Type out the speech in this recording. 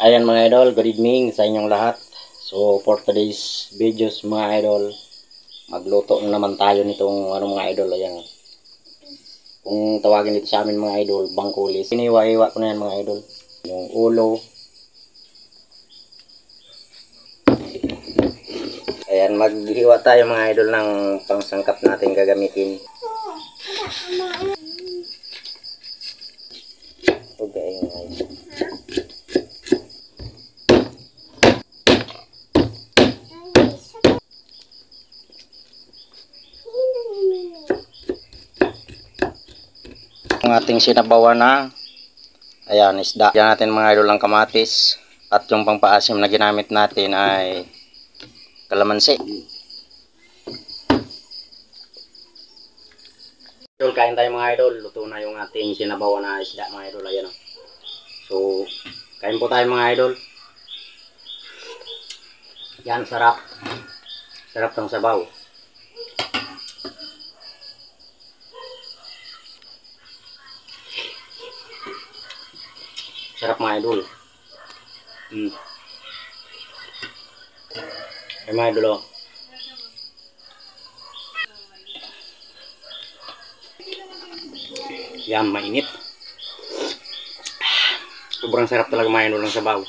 Ayan mga idol, good evening sa inyong lahat. So for today's videos mga idol, magluto na naman tayo nitong mga idol. Ayan, kung tawagin dito sa amin mga idol, bangkulis. Iniwa-iwa ko na yan mga idol. Yung ulo. Ayan, maghiwa tayo mga idol ng pangsangkap natin gagamitin. Okay, mga idol. Ang ating sinabawan na, ayan, isda. Diyan natin mga idol ang kamatis. At yung pangpaasim na ginamit natin ay kalamansi. Idol, kain tayo mga idol. Luto na yung ating sinabawan na isda mga idol. Ayan o. So, kain po tayo mga idol. Yan, sarap. Sarap ng sabaw. Sarap mga idol. Ay mga idol o. Yan, mainit. Sobrang sarap talaga mga idol ng sabaw.